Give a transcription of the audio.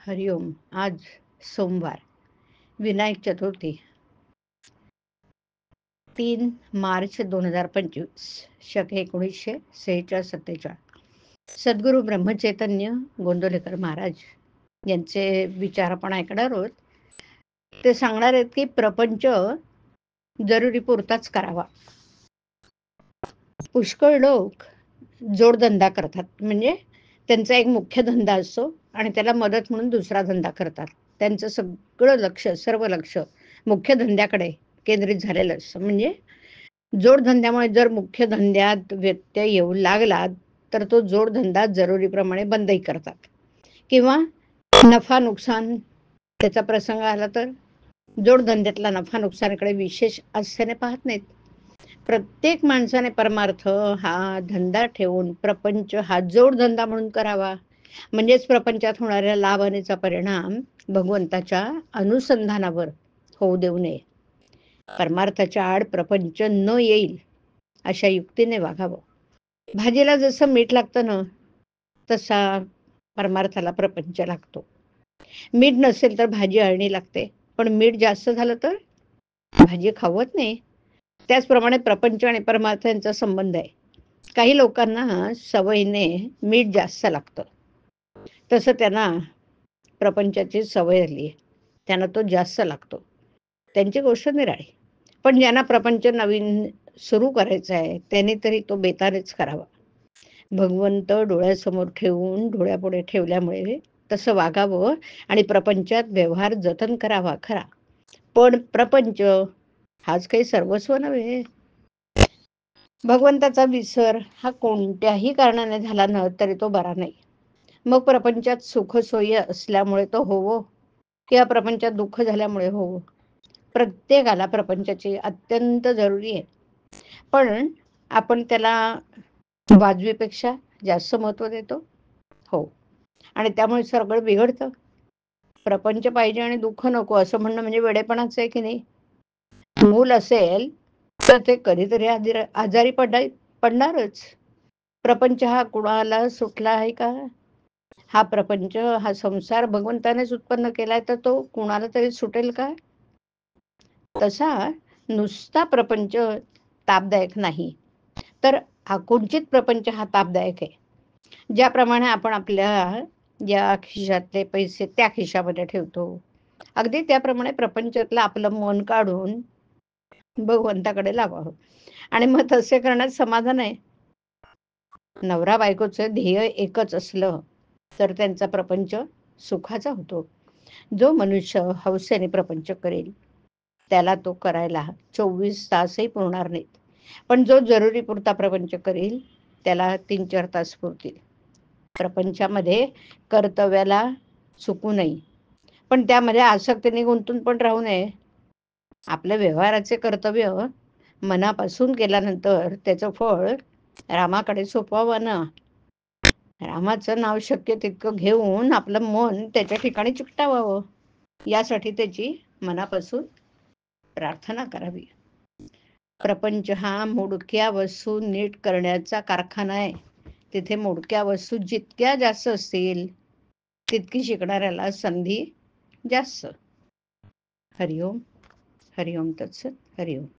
हरिओम. आज सोमवार, विनायक चतुर्थी, 3 मार्च 2025, शक 1946-47. सद्गुरू ब्रह्मचैतन्य गोंदवलेकर महाराज यांचे विचार आपण ऐकणार आहोत. ते सांगणार आहेत की प्रपंच जरुरी पुरताच करावा. पुष्कळ लोक जोडधंदा करतात, म्हणजे त्यांचा एक मुख्य धंदा असतो आणि त्याला मदत म्हणून दुसरा धंदा करतात. त्यांचं सगळं लक्ष, सर्व लक्ष मुख्य धंद्याकडे केंद्रित झालेलं असतं. म्हणजे जोडधंद्यामुळे जर मुख्य धंद्यात व्यत्यय येऊ लागला तर तो जोडधंदा जरुरीप्रमाणे बंदही करतात किंवा नफा नुकसान त्याचा प्रसंग आला तर जोडधंद्यातला नफा नुकसानाकडे विशेष आस्थेने पाहत नाहीत. प्रत्येक माणसाने परमार्थ हा धंदा ठेवून प्रपंच हा जोडधंदा म्हणून करावा. म्हणजेच प्रपंचात होणाऱ्या लाभ हानीचा परिणाम भगवंताच्या अनुसंधानावर होऊ देऊ नये. परमार्थाच्या आड प्रपंच न येईल अशा युक्तीने वागावं. भाजीला जसं मीठ लागतं ना, तसा परमार्थाला प्रपंच लागतो. मीठ नसेल तर भाजी अळणी लागते, पण मीठ जास्त झालं तर भाजी खावत नाही. त्याचप्रमाणे प्रपंच आणि परमार्थ यांचा संबंध आहे. काही लोकांना सवयीने मीठ जास्त लागतं, तसं त्यांना प्रपंचाची सवय झाली आहे, त्यांना तो जास्त लागतो. त्यांची गोष्ट निराळी. पण ज्यांना प्रपंच नवीन सुरू करायचा आहे त्यांनी तरी तो बेतानेच करावा. भगवंत डोळ्यासमोर ठेवून डोळ्यापुढे ठेवल्यामुळे तसं वागावं आणि प्रपंचात व्यवहार जतन करावा खरा, पण प्रपंच हाच काही सर्वस्व नव्हे. भगवंताचा विसर हा कोणत्याही कारणाने झाला न तरी तो बरा नाही. मग प्रपंचात सुख सोयी असल्यामुळे तो होवो किंवा प्रपंचात दुःख झाल्यामुळे होवो, प्रत्येकाला प्रपंचाची अत्यंत जरुरी आहे. पण आपण त्याला वाजवीपेक्षा जास्त महत्व देतो. हो, आणि त्यामुळे सगळं बिघडतं. प्रपंच पाहिजे आणि दुःख नको असं म्हणणं म्हणजे वेडेपणाच आहे की नाही. मूल असेल तर ते कधीतरी आजारी पडणारच. प्रपंच हा कुणाला सुटला आहे का? हा प्रपंच, हा संसार भगवंतानेच उत्पन्न केलाय, तर तो कुणाला तरी सुटेल का? तसा नुसता प्रपंच तापदायक नाही, तर आकुंचित प्रपंच हा तापदायक आहे. ज्याप्रमाणे आपण आपल्या या खिशातले पैसे त्या खिशामध्ये ठेवतो, अगदी त्याप्रमाणे प्रपंचातलं आपलं मन काढून भगवंताकडे लावावं. आणि मग तसे करण्यात समाधान आहे. नवरा बायकोचं ध्येय एकच असलं तर त्यांचा प्रपंच सुखाचा होतो. जो मनुष्य हौसेने प्रपंच करेल त्याला तो करायला 24 तासही पुरणार नाहीत. पण जो जरुरी पुरता प्रपंच करेल त्याला 3-4 तास पुरतील. प्रपंचामध्ये कर्तव्याला चुकू नये, पण त्यामध्ये आसक्तीने गुंतून पण राहू नये. आपल्या व्यवहाराचे कर्तव्य मनापासून केल्यानंतर त्याचं फळ रामाकडे सोपवावं ना. रामाचं नाव शक्य तितकं घेऊन आपलं मन त्याच्या ठिकाणी चिकटावावं, यासाठी त्याची मनापासून प्रार्थना करावी. प्रपंच हा मोडक्या वस्तू नीट करण्याचा कारखाना आहे. तिथे मोडक्या वस्तू जितक्या जास्त असतील तितकी शिकणाऱ्याला संधी जास्त. हरिओम. हरिओम तत्सत. हरिओम.